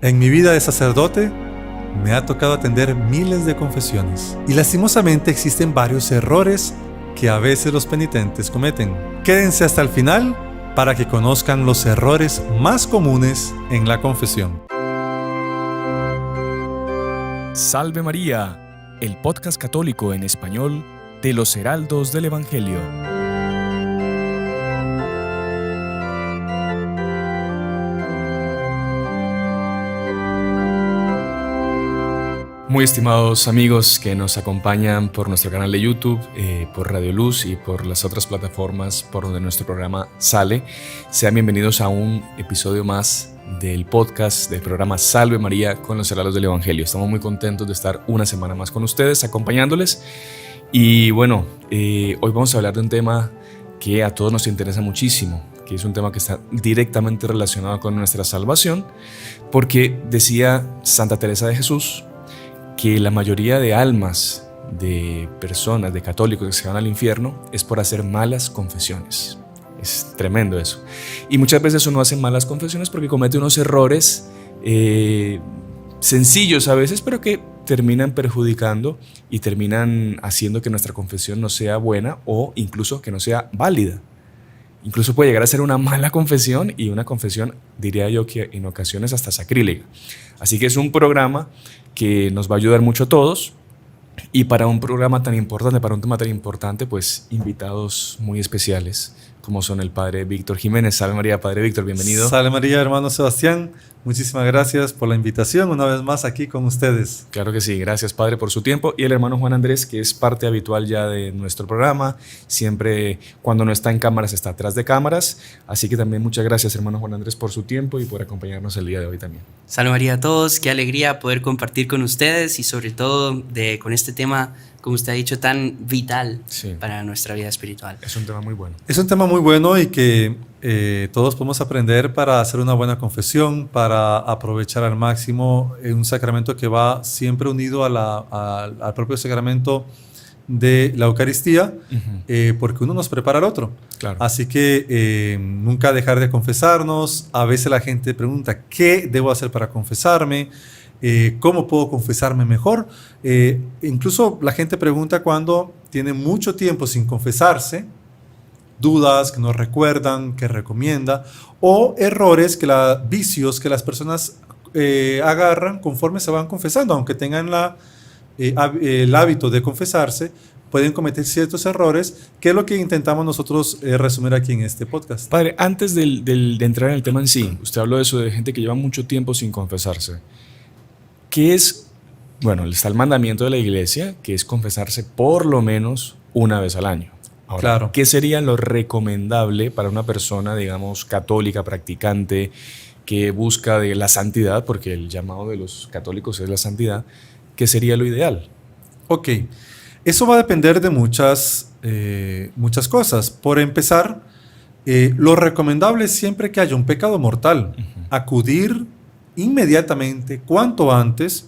En mi vida de sacerdote, me ha tocado atender miles de confesiones y lastimosamente existen varios errores que a veces los penitentes cometen. Quédense hasta el final para que conozcan los errores más comunes en la confesión. Salve María, el podcast católico en español de los Heraldos del Evangelio. Muy estimados amigos que nos acompañan por nuestro canal de YouTube, por Radio Luz y por las otras plataformas por donde nuestro programa sale, sean bienvenidos a un episodio más del podcast del programa Salve María con los Heraldos del Evangelio. Estamos muy contentos de estar una semana más con ustedes, acompañándoles. Y bueno, hoy vamos a hablar de un tema que a todos nos interesa muchísimo, que es un tema que está directamente relacionado con nuestra salvación, porque decía Santa Teresa de Jesús que la mayoría de almas de personas, de católicos que se van al infierno es por hacer malas confesiones. Es tremendo eso. Y muchas veces uno hace malas confesiones porque comete unos errores sencillos a veces, pero que terminan perjudicando y terminan haciendo que nuestra confesión no sea buena o incluso que no sea válida. Incluso puede llegar a ser una mala confesión y una confesión, diría yo, que en ocasiones hasta sacrílega. Así que es un programa que nos va a ayudar mucho a todos, y para un programa tan importante, para un tema tan importante, pues invitados muy especiales como son el Padre Víctor Jiménez. Salve María, Padre Víctor, bienvenido. Salve María, hermano Sebastián. Muchísimas gracias por la invitación una vez más aquí con ustedes. Claro que sí, gracias Padre por su tiempo. Y el hermano Juan Andrés, que es parte habitual ya de nuestro programa, siempre cuando no está en cámaras está atrás de cámaras, así que también muchas gracias hermano Juan Andrés por su tiempo y por acompañarnos el día de hoy también. Salve María a todos, qué alegría poder compartir con ustedes y sobre todo con este tema, como usted ha dicho, tan vital para nuestra vida espiritual. Es un tema muy bueno. Es un tema muy bueno y que todos podemos aprender para hacer una buena confesión, para aprovechar al máximo un sacramento que va siempre unido al propio sacramento de la Eucaristía, porque uno nos prepara al otro. Claro. Así que nunca dejar de confesarnos. A veces la gente pregunta, ¿qué debo hacer para confesarme? ¿Cómo puedo confesarme mejor? Incluso la gente pregunta cuando tiene mucho tiempo sin confesarse, dudas que no recuerdan, que recomienda, o errores, vicios que las personas agarran conforme se van confesando, aunque tengan el hábito de confesarse, pueden cometer ciertos errores, que es lo que intentamos nosotros resumir aquí en este podcast. Padre, antes de entrar en el tema en sí, usted habló de eso, de gente que lleva mucho tiempo sin confesarse. ¿Qué es? Bueno, está el mandamiento de la Iglesia, que es confesarse por lo menos una vez al año. Ahora, claro. ¿Qué sería lo recomendable para una persona, digamos, católica, practicante, que busca de la santidad, porque el llamado de los católicos es la santidad? ¿Qué sería lo ideal? Ok, eso va a depender de muchas cosas. Por empezar, lo recomendable es siempre que haya un pecado mortal, acudir inmediatamente, cuanto antes,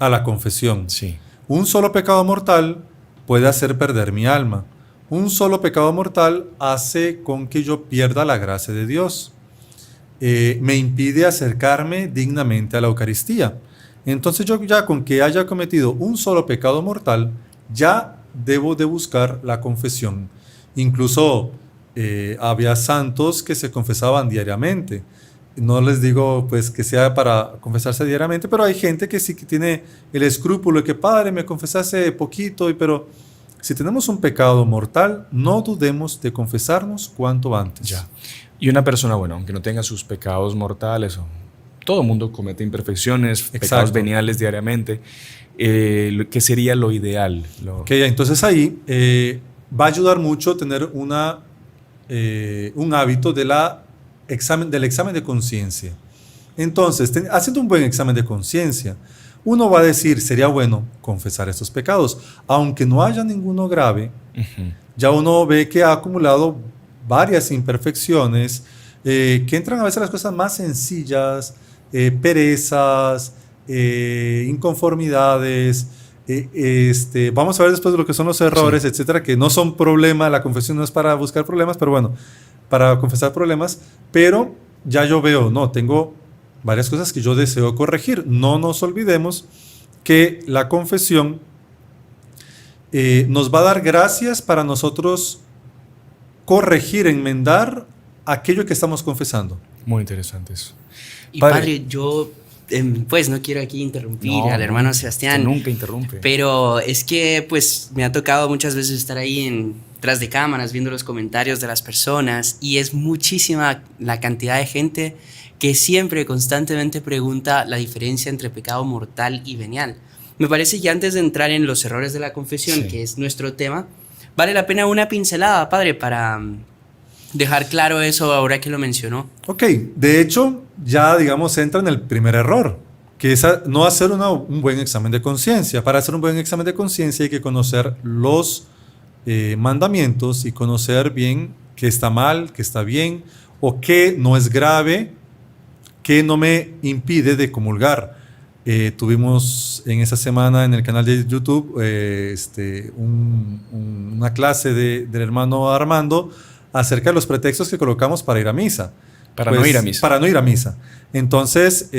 a la confesión. Sí. Un solo pecado mortal puede hacer perder mi alma. Un solo pecado mortal hace con que yo pierda la gracia de Dios. Me impide acercarme dignamente a la Eucaristía. Entonces yo ya con que haya cometido un solo pecado mortal, ya debo de buscar la confesión. Incluso había santos que se confesaban diariamente. No les digo pues que sea para confesarse diariamente, pero hay gente que sí que tiene el escrúpulo de que, padre, me confesé hace poquito, pero si tenemos un pecado mortal, no dudemos de confesarnos cuanto antes. Ya. Y una persona, bueno, aunque no tenga sus pecados mortales, todo el mundo comete imperfecciones, pecados veniales diariamente, ¿qué sería lo ideal? Entonces ahí va a ayudar mucho tener un hábito del examen de conciencia. Entonces, haciendo un buen examen de conciencia, uno va a decir, sería bueno confesar estos pecados, aunque no haya ninguno grave. Ya uno ve que ha acumulado varias imperfecciones, que entran a veces las cosas más sencillas, perezas, inconformidades. Vamos a ver después de lo que son los errores, etcétera, que no son problema. La confesión no es para buscar problemas, pero bueno, para confesar problemas. Pero ya yo veo, no, tengo varias cosas que yo deseo corregir. No nos olvidemos que la confesión nos va a dar gracias para nosotros corregir, enmendar aquello que estamos confesando. Muy interesante eso. Y padre, yo pues no quiero aquí interrumpir al hermano Sebastián. Nunca interrumpe. Pero es que pues me ha tocado muchas veces estar ahí tras de cámaras viendo los comentarios de las personas, y es muchísima la cantidad de gente que siempre constantemente pregunta la diferencia entre pecado mortal y venial. Me parece que antes de entrar en los errores de la confesión, que es nuestro tema, vale la pena una pincelada, padre, para dejar claro eso ahora que lo mencionó. Ok, de hecho, ya digamos entra en el primer error, que es no hacer un buen examen de conciencia. Para hacer un buen examen de conciencia hay que conocer los mandamientos y conocer bien qué está mal, qué está bien, o qué no es grave, qué no me impide de comulgar. Tuvimos en esa semana en el canal de YouTube una clase del hermano Armando acerca de los pretextos que colocamos para ir a misa. Para no ir a misa. Para no ir a misa. Entonces,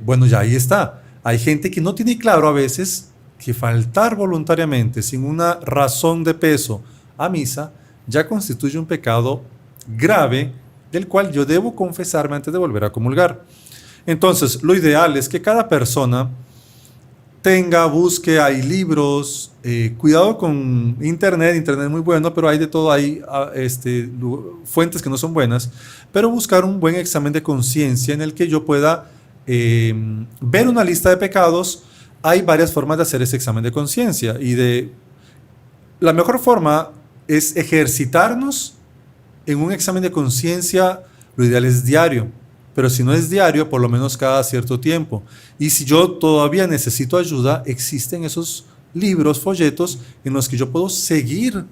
bueno, ya ahí está. Hay gente que no tiene claro a veces que faltar voluntariamente, sin una razón de peso, a misa, ya constituye un pecado grave del cual yo debo confesarme antes de volver a comulgar. Entonces, lo ideal es que cada persona busque, hay libros, cuidado con internet es muy bueno, pero hay de todo, hay fuentes que no son buenas, pero buscar un buen examen de conciencia en el que yo pueda ver una lista de pecados. Hay varias formas de hacer ese examen de conciencia, y la mejor forma es ejercitarnos en un examen de conciencia. Lo ideal es diario, pero si no es diario, por lo menos cada cierto tiempo. Y si yo todavía necesito ayuda, existen esos libros, folletos, en los que yo puedo seguir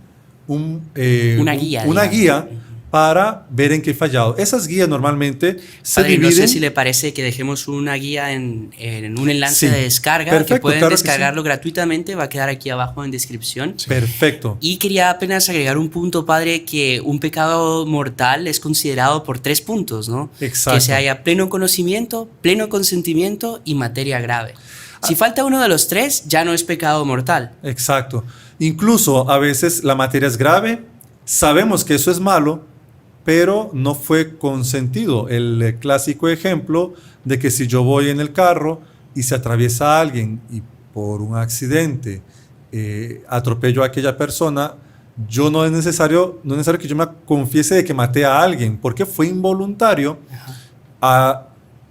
una guía para ver en qué he fallado. Esas guías normalmente se dividen. No sé si le parece que dejemos una guía en un enlace de descarga. Perfecto, que pueden descargarlo gratuitamente, va a quedar aquí abajo en descripción. Perfecto. Y quería apenas agregar un punto, padre, que un pecado mortal es considerado por 3 puntos, ¿no? Exacto. Que se haya pleno conocimiento, pleno consentimiento y materia grave. Si falta uno de los 3, ya no es pecado mortal. Exacto. Incluso a veces la materia es grave, sabemos que eso es malo, pero no fue consentido. El clásico ejemplo de que si yo voy en el carro y se atraviesa a alguien y por un accidente atropello a aquella persona, no es necesario que yo me confiese de que maté a alguien, porque fue involuntario.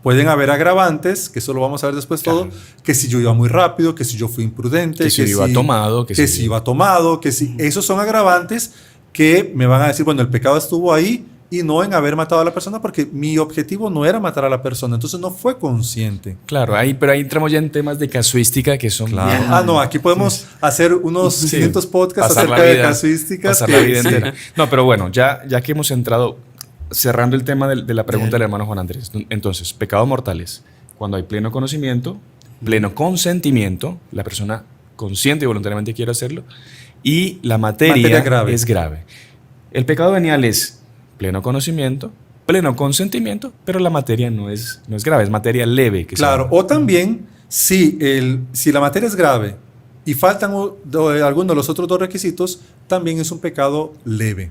Pueden haber agravantes, que eso lo vamos a ver después todo, que si yo iba muy rápido, que si yo fui imprudente, que si iba tomado, que si iba tomado, que si... Esos son agravantes que me van a decir, bueno, el pecado estuvo ahí y no en haber matado a la persona, porque mi objetivo no era matar a la persona, entonces no fue consciente. Claro, pero ahí entramos ya en temas de casuística que son... Claro. No, aquí podemos hacer unos 500 podcasts acerca de casuísticas. Pasar la vida entera. No, pero bueno, ya que hemos entrado, cerrando el tema de la pregunta del hermano Juan Andrés, entonces, pecados mortales, cuando hay pleno conocimiento, pleno consentimiento, la persona consciente y voluntariamente quiere hacerlo, y la materia grave. Es grave. El pecado venial es pleno conocimiento, pleno consentimiento, pero la materia no es grave, es materia leve. Claro, o también si la materia es grave y faltan algunos de los otros 2 requisitos, también es un pecado leve.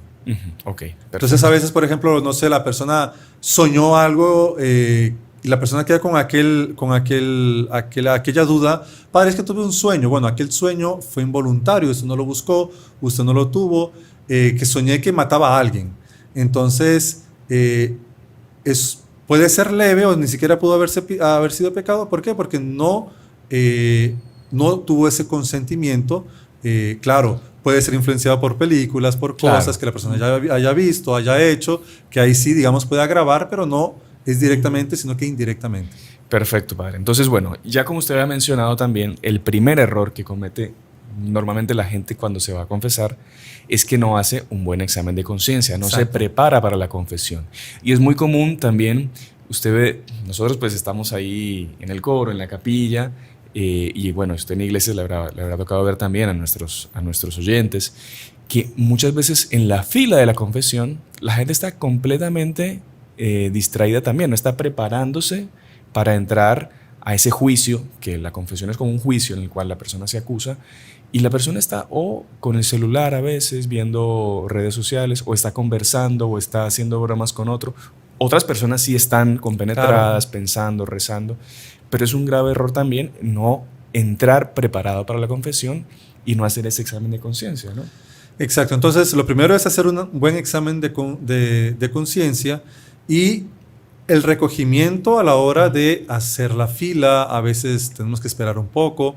Okay, entonces a veces, por ejemplo, no sé, la persona soñó algo y la persona queda con aquella duda. Padre, es que tuve un sueño. Bueno, aquel sueño fue involuntario, usted no lo buscó, usted no lo tuvo, que soñé que mataba a alguien. Entonces, puede ser leve o ni siquiera pudo haber sido pecado. ¿Por qué? Porque no tuvo ese consentimiento. Claro, puede ser influenciado por películas, por cosas que la persona ya haya visto, haya hecho, que ahí sí, digamos, puede agravar, pero no es directamente, sino que indirectamente. Perfecto, padre. Entonces, bueno, ya como usted había mencionado también, el primer error que comete normalmente la gente cuando se va a confesar es que no hace un buen examen de conciencia, no se prepara para la confesión. Y es muy común también, usted ve, nosotros pues estamos ahí en el coro, en la capilla, y bueno, usted en iglesias le habrá tocado ver también a nuestros oyentes, que muchas veces en la fila de la confesión la gente está completamente distraída también, no está preparándose para entrar a ese juicio, que la confesión es como un juicio en el cual la persona se acusa y la persona está o con el celular a veces viendo redes sociales, o está conversando, o está haciendo bromas con otro. Otras personas sí están compenetradas, pensando, rezando, pero es un grave error también no entrar preparado para la confesión y no hacer ese examen de conciencia, ¿no? Exacto. Entonces, lo primero es hacer un buen examen de conciencia y el recogimiento a la hora de hacer la fila. A veces tenemos que esperar un poco.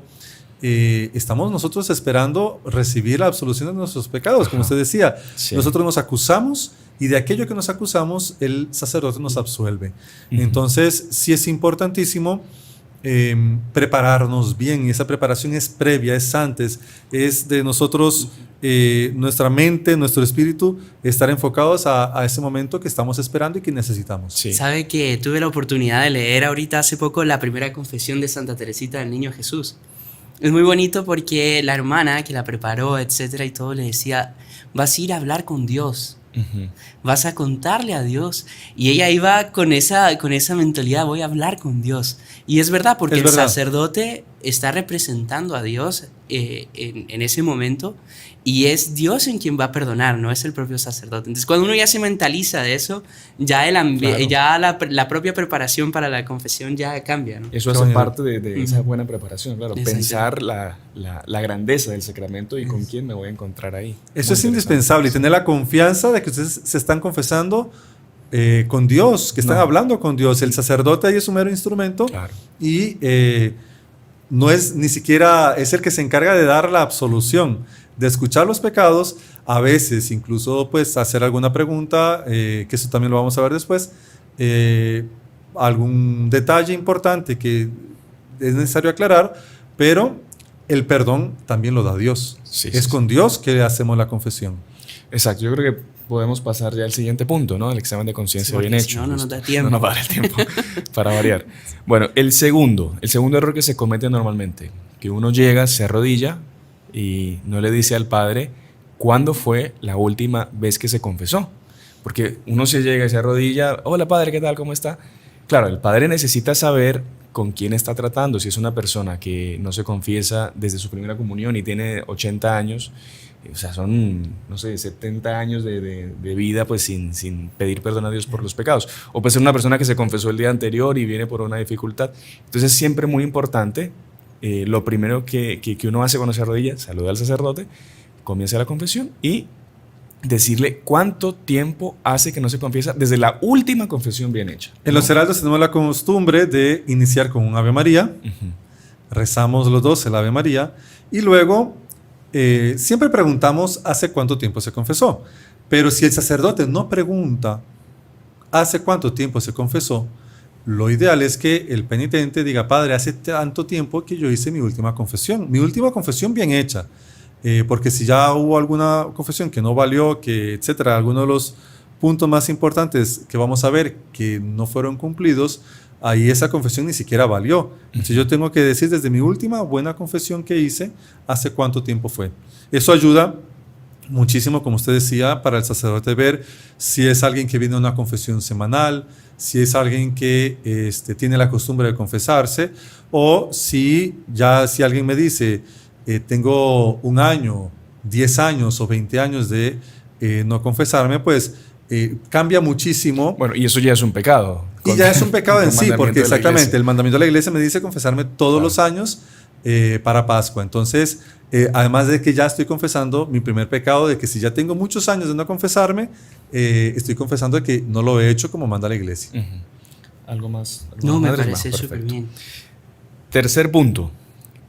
Estamos nosotros esperando recibir la absolución de nuestros pecados, como usted decía. Sí. Nosotros nos acusamos y de aquello que nos acusamos, el sacerdote nos absuelve. Entonces, sí es importantísimo prepararnos bien, y esa preparación es previa, es antes, es de nosotros, nuestra mente, nuestro espíritu, estar enfocados a ese momento que estamos esperando y que necesitamos. Sí. Sabe que tuve la oportunidad de leer ahorita hace poco la primera confesión de Santa Teresita del Niño Jesús. Es muy bonito porque la hermana que la preparó, etcétera, y todo, le decía: vas a ir a hablar con Dios, vas a contarle a Dios. Y ella iba con esa mentalidad: voy a hablar con Dios. Y es verdad, porque el sacerdote está representando a Dios en ese momento, y es Dios en quien va a perdonar, no es el propio sacerdote. Entonces, cuando uno ya se mentaliza de eso, ya, ya la propia preparación para la confesión ya cambia, ¿no? Eso hace parte de esa buena preparación, claro. Exacto. Pensar la grandeza del sacramento y con quién me voy a encontrar ahí. Eso es indispensable, y tener la confianza de que ustedes se están confesando con Dios, que están hablando con Dios. El sacerdote ahí es un mero instrumento, y no es ni siquiera, es el que se encarga de dar la absolución, de escuchar los pecados, a veces incluso pues hacer alguna pregunta, que eso también lo vamos a ver después, algún detalle importante que es necesario aclarar, pero el perdón también lo da Dios. Es con Dios que hacemos la confesión. Exacto, yo creo que podemos pasar ya al siguiente punto, ¿no? El examen de conciencia bien hecho. No nos da tiempo. No nos va a dar el tiempo para variar. Bueno, el segundo error que se comete normalmente, que uno llega, se arrodilla y no le dice al padre cuándo fue la última vez que se confesó. Porque uno se llega y se arrodilla: hola padre, ¿qué tal? ¿Cómo está? Claro, el padre necesita saber con quién está tratando. Si es una persona que no se confiesa desde su primera comunión y tiene 80 años, o sea, son, no sé, 70 años de vida pues sin pedir perdón a Dios por los pecados. O puede ser una persona que se confesó el día anterior y viene por una dificultad. Entonces es siempre muy importante, lo primero que uno hace cuando se arrodilla: saluda al sacerdote, comienza la confesión y decirle cuánto tiempo hace que no se confiesa desde la última confesión bien hecha. En los heraldos tenemos la costumbre de iniciar con un Ave María. Rezamos los dos el Ave María y luego siempre preguntamos hace cuánto tiempo se confesó. Pero si el sacerdote no pregunta hace cuánto tiempo se confesó, lo ideal es que el penitente diga: padre, hace tanto tiempo que yo hice mi última confesión bien hecha. Porque si ya hubo alguna confesión que no valió, que etcétera, algunos de los puntos más importantes que vamos a ver que no fueron cumplidos, ahí esa confesión ni siquiera valió. Entonces yo tengo que decir desde mi última buena confesión que hice, hace cuánto tiempo fue. Eso ayuda muchísimo, como usted decía, para el sacerdote ver si es alguien que viene a una confesión semanal, si es alguien que tiene la costumbre de confesarse, o si alguien me dice: tengo 1 año, 10 años o 20 años de no confesarme, pues cambia muchísimo. Bueno, y eso ya es un pecado. Y ya es un pecado en sí, porque exactamente, el mandamiento de la iglesia me dice confesarme todos los años para Pascua. Entonces, además de que ya estoy confesando mi primer pecado, de que si ya tengo muchos años de no confesarme, estoy confesando de que no lo he hecho como manda la iglesia. ¿Algo más? No, me parece súper bien. Tercer punto.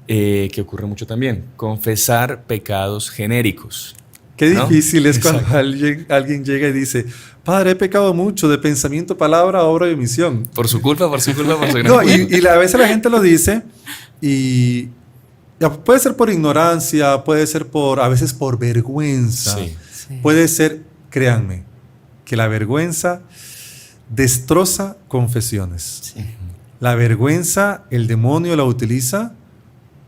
Que ocurre mucho también: confesar pecados genéricos. Qué difícil es cuando alguien llega y dice: padre, he pecado mucho de pensamiento, palabra, obra y omisión. Por su culpa, por su gran No, y a veces la gente lo dice y puede ser por ignorancia, puede ser a veces por vergüenza. Sí. Puede ser, créanme, que la vergüenza destroza confesiones. Sí. La vergüenza, el demonio la utiliza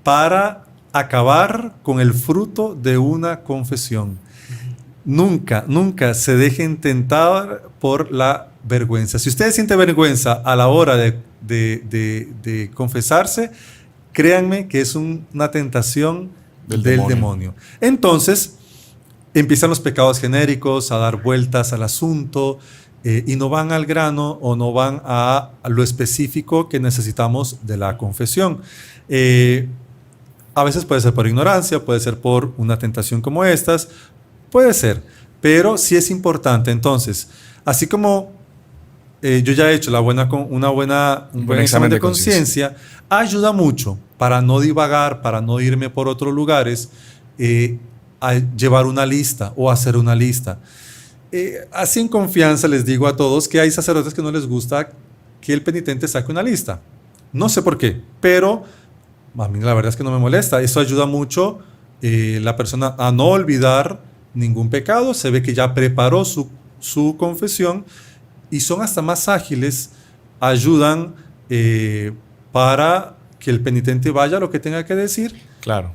para acabar con el fruto de una confesión. Nunca se dejen tentar por la vergüenza. Si usted siente vergüenza a la hora de de confesarse, créanme que es una tentación del demonio. Entonces, empiezan los pecados genéricos a dar vueltas al asunto y no van al grano o no van a lo específico que necesitamos de la confesión. A veces puede ser por ignorancia, puede ser por una tentación como estas, puede ser, pero sí es importante. Entonces, así como yo ya he hecho un buen examen de conciencia, ayuda mucho para no divagar, para no irme por otros lugares, a llevar una lista o hacer una lista. Así en confianza les digo a todos que hay sacerdotes que no les gusta que el penitente saque una lista. No sé por qué, pero a mí la verdad es que no me molesta. Eso ayuda mucho la persona a no olvidar ningún pecado. Se ve que ya preparó su confesión y son hasta más ágiles, ayudan para que el penitente vaya a lo que tenga que decir. Claro.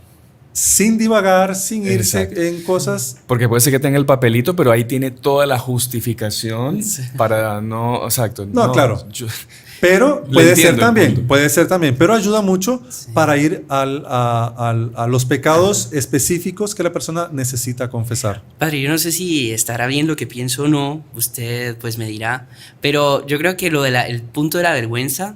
Sin divagar, sin irse en cosas. Porque puede ser que tenga el papelito, pero ahí tiene toda la justificación para no. Exacto. No, claro. Pero puede ser también, pero ayuda mucho para ir a los pecados específicos que la persona necesita confesar. Padre, yo no sé si estará bien lo que pienso o no, usted pues me dirá, pero yo creo que el punto de la vergüenza,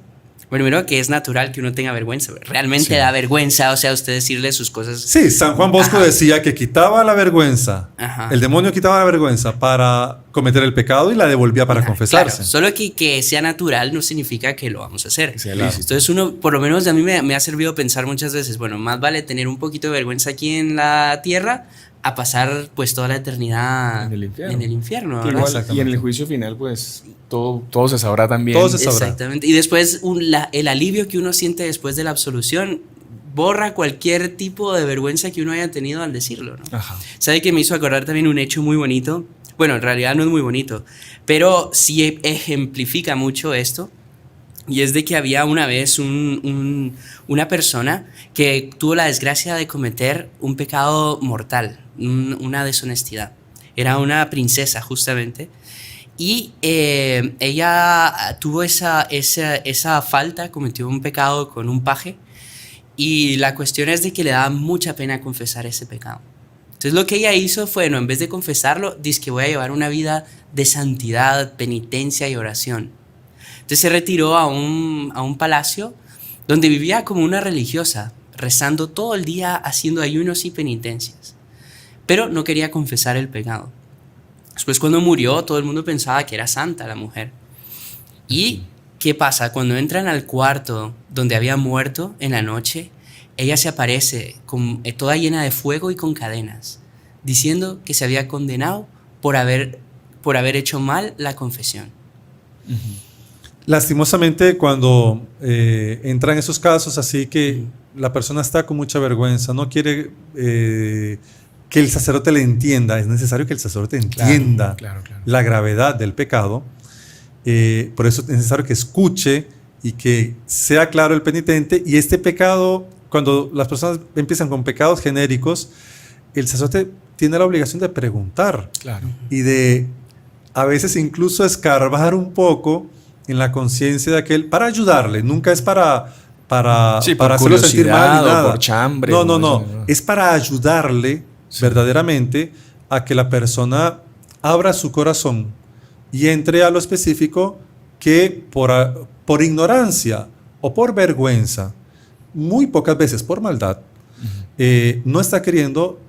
bueno, primero que es natural que uno tenga vergüenza, realmente da vergüenza, o sea, usted decirle sus cosas. Sí, San Juan Bosco decía que quitaba la vergüenza, el demonio quitaba la vergüenza para cometer el pecado y la devolvía para confesarse. Claro, solo que sea natural no significa que lo vamos a hacer. Sí, claro. Entonces uno, por lo menos a mí me ha servido pensar muchas veces, bueno, más vale tener un poquito de vergüenza aquí en la tierra a pasar pues toda la eternidad en el infierno. Igual, y en el juicio final pues todo se sabrá también. Todo se sabrá. Exactamente. Y después el alivio que uno siente después de la absolución borra cualquier tipo de vergüenza que uno haya tenido al decirlo, ¿no? Ajá. ¿Sabe que me hizo acordar también un hecho muy bonito? Bueno, en realidad no es muy bonito, pero sí ejemplifica mucho esto. Y es de que había una vez una persona que tuvo la desgracia de cometer un pecado mortal, una deshonestidad. Era una princesa, justamente. Y ella tuvo esa falta, cometió un pecado con un paje. Y la cuestión es de que le daba mucha pena confesar ese pecado. Entonces lo que ella hizo fue, no, en vez de confesarlo, dice que voy a llevar una vida de santidad, penitencia y oración. Entonces se retiró a un palacio donde vivía como una religiosa, rezando todo el día, haciendo ayunos y penitencias. Pero no quería confesar el pecado. Después cuando murió, todo el mundo pensaba que era santa la mujer. ¿Y qué pasa? Cuando entran al cuarto donde había muerto en la noche, ella se aparece toda llena de fuego y con cadenas, diciendo que se había condenado por haber hecho mal la confesión. Lastimosamente, cuando entran esos casos así que la persona está con mucha vergüenza, no quiere que el sacerdote le entienda, es necesario que el sacerdote entienda la gravedad del pecado. Por eso es necesario que escuche y que sea claro el penitente. Y este pecado, cuando las personas empiezan con pecados genéricos, el sacerdote tiene la obligación de preguntar y de a veces incluso escarbar un poco en la conciencia de aquel para ayudarle. Nunca es para hacerlo sentir mal ni nada. Por chambre. No. Es para ayudarle verdaderamente a que la persona abra su corazón y entre a lo específico que por ignorancia o por vergüenza, muy pocas veces por maldad, no está queriendo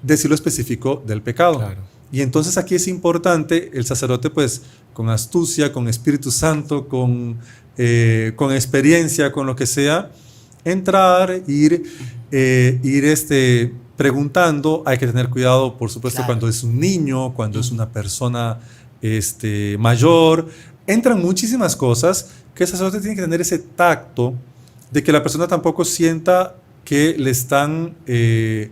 decir lo específico del pecado. Claro. Y entonces aquí es importante el sacerdote, pues, con astucia, con Espíritu Santo, con experiencia, con lo que sea, entrar, ir preguntando. Hay que tener cuidado, por supuesto, cuando es un niño, cuando es una persona mayor. Entran muchísimas cosas que el sacerdote tiene que tener ese tacto de que la persona tampoco sienta que le están de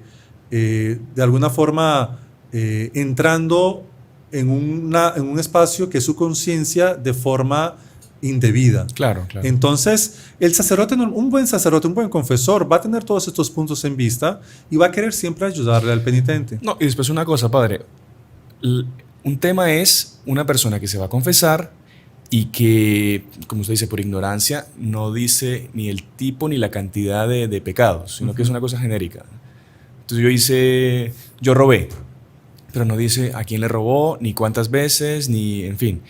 alguna forma entrando en un espacio que es su conciencia de forma indebida. Claro. Entonces, el sacerdote, un buen sacerdote, un buen confesor, va a tener todos estos puntos en vista y va a querer siempre ayudarle al penitente. No, y después una cosa, padre. Un tema es una persona que se va a confesar y que, como usted dice, por ignorancia no dice ni el tipo ni la cantidad de pecados, sino que es una cosa genérica. Entonces yo robé, pero no dice a quién le robó, ni cuántas veces, ni en fin.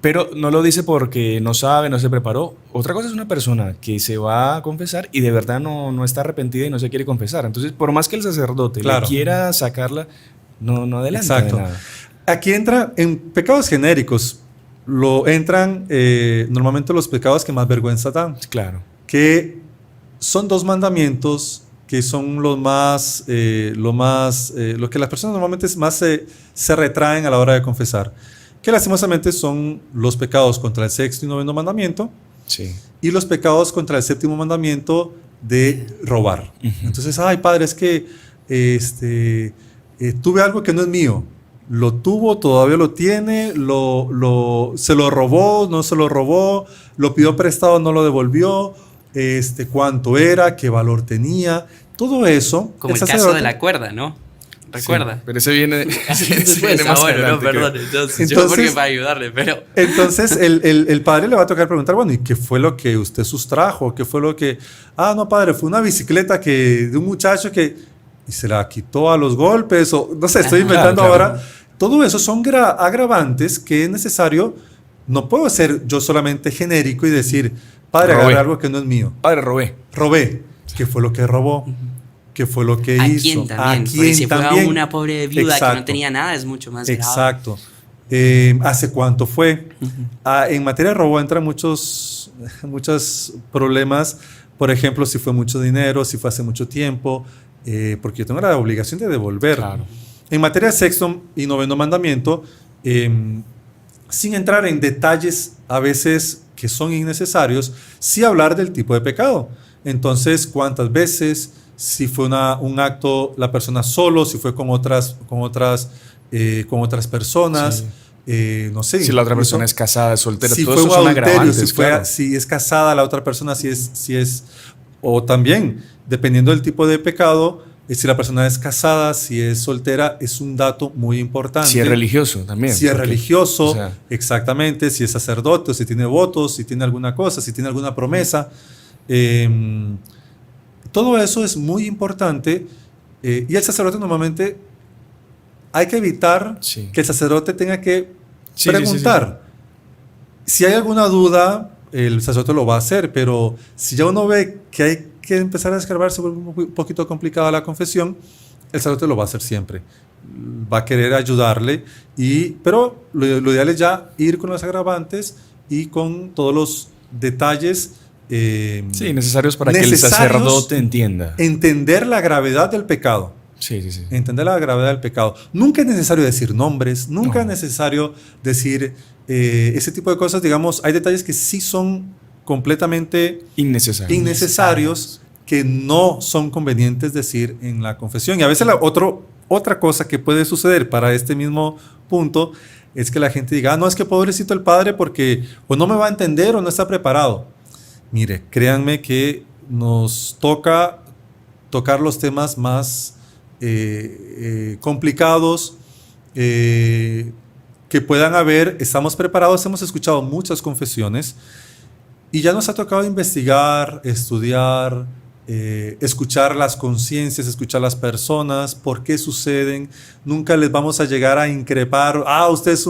Pero no lo dice porque no sabe, no se preparó. Otra cosa es una persona que se va a confesar y de verdad no está arrepentida y no se quiere confesar. Entonces, por más que el sacerdote le quiera sacarla, no adelanta. Exacto. De nada. Aquí entra en pecados genéricos, entran normalmente los pecados que más vergüenza dan. Claro. Que son 2 mandamientos que son lo que las personas normalmente más se retraen a la hora de confesar. Que lastimosamente son los pecados contra el 6º y 9º mandamiento, sí, y los pecados contra el 7º mandamiento de robar. Entonces, ay, padre, es que tuve algo que no es mío. Lo tuvo, todavía lo tiene, se lo robó, no se lo robó, lo pidió prestado, no lo devolvió, cuánto era, qué valor tenía, todo eso. Como el caso de la cuerda, ¿no? ¿Recuerda? Sí, pero ese viene después. más Bueno, adelante, perdón. Entonces, yo porque para ayudarle, pero... Entonces, el padre le va a tocar preguntar, bueno, ¿y qué fue lo que usted sustrajo? ¿Qué fue lo que...? Ah, no, padre, fue una bicicleta de un muchacho que... Y se la quitó a los golpes, o no sé, estoy inventando ahora. Todo eso son agravantes que es necesario. No puedo ser yo solamente genérico y decir, padre, agarré algo que no es mío. Padre, robé. Robé. ¿Qué fue lo que robó? ¿Qué fue lo que hizo? ¿A quién también? Porque si fue a una pobre viuda que no tenía nada, es mucho más grave. Exacto. ¿Hace cuánto fue? En materia de robo entran muchos problemas. Por ejemplo, si fue mucho dinero, si fue hace mucho tiempo, porque yo tengo la obligación de devolver. Claro. En materia de 6º y 9º mandamiento, sin entrar en detalles a veces que son innecesarios, sí hablar del tipo de pecado. Entonces, ¿cuántas veces? Si fue un acto la persona solo, si fue con otras personas, sí. No sé. Si la otra persona es casada, es soltera, si todo fue eso un son adulterio, agravantes, claro. si es casada la otra persona, o también, dependiendo del tipo de pecado, si la persona es casada, si es soltera, es un dato muy importante. Si es religioso también. Si es religioso, exactamente, si es sacerdote, si tiene votos, si tiene alguna cosa, si tiene alguna promesa. Todo eso es muy importante y el sacerdote normalmente hay que evitar que el sacerdote tenga que preguntar. Si hay alguna duda, el sacerdote lo va a hacer, pero si ya uno ve que hay que empezar a escarbar, se vuelve un poquito complicada la confesión, el sacerdote lo va a hacer siempre. Va a querer ayudarle, pero lo ideal es ya ir con los agravantes y con todos los detalles necesarios para que el sacerdote entienda. Entender la gravedad del pecado. Sí. Entender la gravedad del pecado. Nunca es necesario decir nombres, nunca es necesario decir ese tipo de cosas. Digamos, hay detalles que sí son completamente innecesarios que no son convenientes decir en la confesión. Y a veces otra cosa que puede suceder para este mismo punto es que la gente diga, no, es que pobrecito el padre porque o no me va a entender o no está preparado. Mire, créanme que nos toca tocar los temas más complicados que puedan haber. Estamos preparados, hemos escuchado muchas confesiones y ya nos ha tocado investigar, estudiar, escuchar las conciencias, escuchar las personas, por qué suceden. Nunca les vamos a llegar a increpar, usted es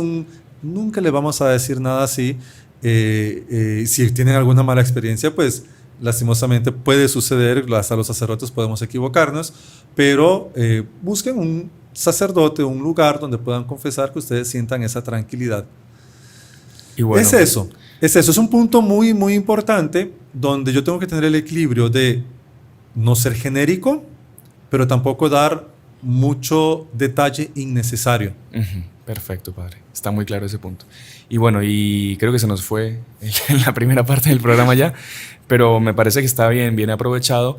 nunca les vamos a decir nada así. Si tienen alguna mala experiencia, pues lastimosamente puede suceder, hasta los sacerdotes podemos equivocarnos, pero busquen un sacerdote, un lugar donde puedan confesar, que ustedes sientan esa tranquilidad. Y bueno, es un punto muy, muy importante donde yo tengo que tener el equilibrio de no ser genérico, pero tampoco dar mucho detalle innecesario. Perfecto, padre. Está muy claro ese punto. Y bueno, y creo que se nos fue en la primera parte del programa ya, pero me parece que está bien aprovechado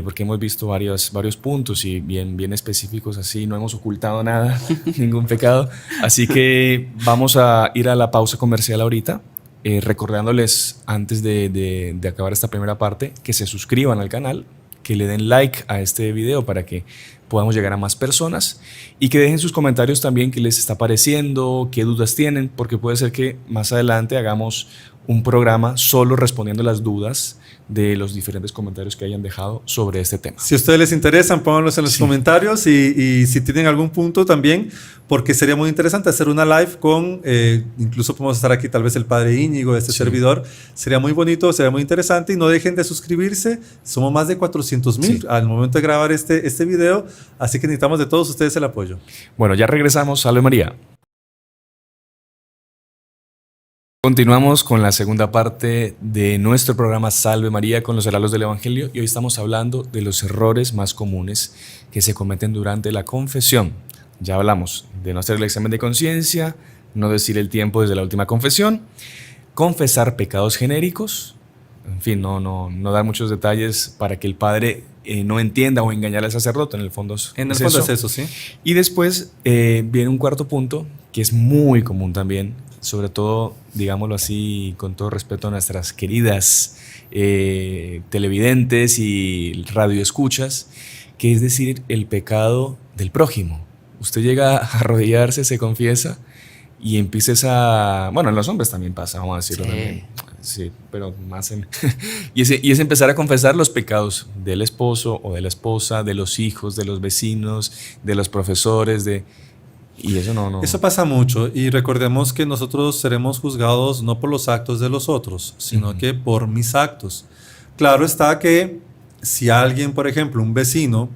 porque hemos visto varios puntos y bien específicos así, no hemos ocultado nada, ningún pecado. Así que vamos a ir a la pausa comercial ahorita, recordándoles antes de acabar esta primera parte que se suscriban al canal, que le den like a este video para que podamos llegar a más personas y que dejen sus comentarios también qué les está pareciendo, qué dudas tienen, porque puede ser que más adelante hagamos un programa solo respondiendo las dudas de los diferentes comentarios que hayan dejado sobre este tema. Si a ustedes les interesan, pónganlos en los comentarios y si tienen algún punto también, porque sería muy interesante hacer una live con, incluso podemos estar aquí tal vez el padre Íñigo, este servidor, sería muy bonito, sería muy interesante y no dejen de suscribirse, somos más de 400,000 al momento de grabar este video, así que necesitamos de todos ustedes el apoyo. Bueno, ya regresamos, Salve María. Continuamos con la segunda parte de nuestro programa Salve María con los heraldos del Evangelio y hoy estamos hablando de los errores más comunes que se cometen durante la confesión. Ya hablamos de no hacer el examen de conciencia, no decir el tiempo desde la última confesión, confesar pecados genéricos, en fin, no dar muchos detalles para que el padre no entienda o engañar al sacerdote, en el fondo es eso, sí. Y después viene un cuarto punto que es muy común también, sobre todo, digámoslo así, con todo respeto a nuestras queridas televidentes y radioescuchas, que es decir, el pecado del prójimo. Usted llega a arrodillarse, se confiesa y empieza bueno, en los hombres también pasa, vamos a decirlo también. Sí, pero más en... y es empezar a confesar los pecados del esposo o de la esposa, de los hijos, de los vecinos, de los profesores, y eso no... Eso pasa mucho y recordemos que nosotros seremos juzgados no por los actos de los otros, sino que por mis actos. Claro está que si alguien, por ejemplo, un vecino,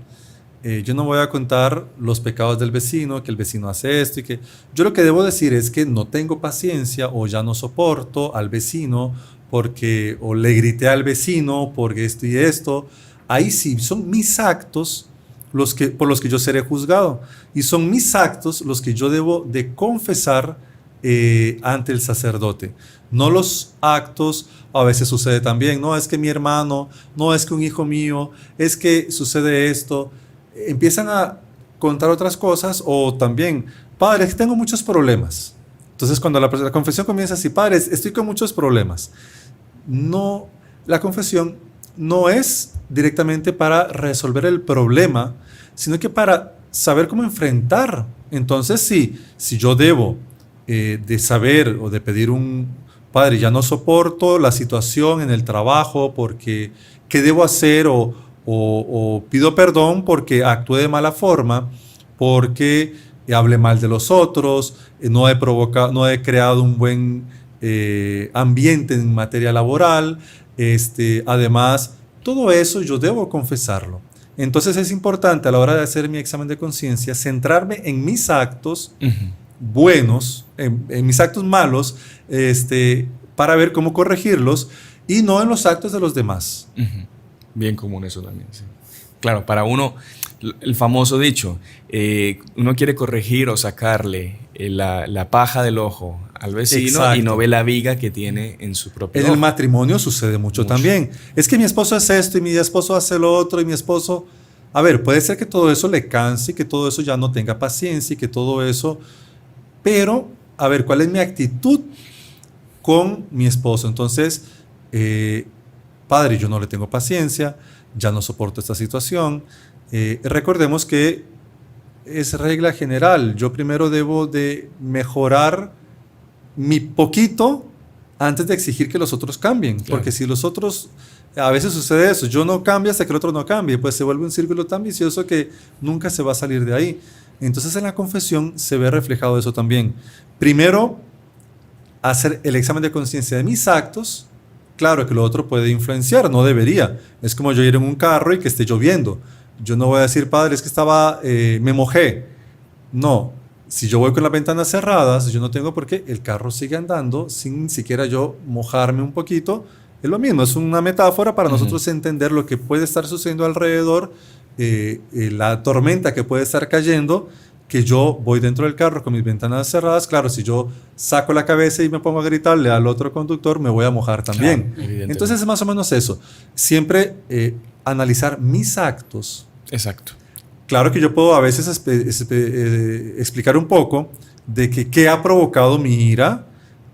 yo no voy a contar los pecados del vecino, que el vecino hace esto y que... Yo lo que debo decir es que no tengo paciencia o ya no soporto al vecino porque o le grité al vecino porque esto y esto. Ahí sí, son mis actos por los que yo seré juzgado. Y son mis actos los que yo debo de confesar ante el sacerdote. No los actos, a veces sucede también, no es que mi hermano, no es que un hijo mío, es que sucede esto. Empiezan a contar otras cosas o también, padre, es que tengo muchos problemas. Entonces cuando la confesión comienza así, padre, estoy con muchos problemas. No, la confesión no es directamente para resolver el problema, sino que para saber cómo enfrentar. Entonces, si yo debo de saber o de pedir padre, ya no soporto la situación en el trabajo porque ¿qué debo hacer? O pido perdón porque actué de mala forma, porque hablé mal de los otros, no he creado un buen ambiente en materia laboral. Además, todo eso yo debo confesarlo. Entonces es importante a la hora de hacer mi examen de conciencia centrarme en mis actos buenos, en mis actos malos, para ver cómo corregirlos y no en los actos de los demás. Bien común eso también, sí. Claro, para uno, el famoso dicho, uno quiere corregir o sacarle la paja del ojo al vecino. Exacto. Y no ve la viga que tiene en su propio ojo. En el matrimonio sucede mucho también. Es que mi esposo hace esto y mi esposo hace lo otro y mi esposo... A ver, puede ser que todo eso le canse, que todo eso ya no tenga paciencia y que todo eso... Pero, a ver, ¿cuál es mi actitud con mi esposo? Entonces, padre, yo no le tengo paciencia, ya no soporto esta situación. Recordemos que es regla general. Yo primero debo de mejorar mi poquito antes de exigir que los otros cambien. Claro. Porque si los otros... A veces sucede eso. Yo no cambio hasta que el otro no cambie. Pues se vuelve un círculo tan vicioso que nunca se va a salir de ahí. Entonces en la confesión se ve reflejado eso también. Primero, hacer el examen de conciencia de mis actos. Claro que lo otro puede influenciar, no debería. Es como yo ir en un carro y que esté lloviendo. Yo no voy a decir, padre, es que me mojé. No, si yo voy con las ventanas cerradas, yo no tengo por qué, el carro sigue andando sin siquiera yo mojarme un poquito. Es lo mismo, es una metáfora para nosotros entender lo que puede estar sucediendo alrededor, la tormenta que puede estar cayendo, que yo voy dentro del carro con mis ventanas cerradas. Claro, si yo saco la cabeza y me pongo a gritarle al otro conductor, me voy a mojar también. Claro, entonces es más o menos eso. Siempre analizar mis actos. Exacto. Claro que yo puedo a veces explicar un poco de qué ha provocado mi ira.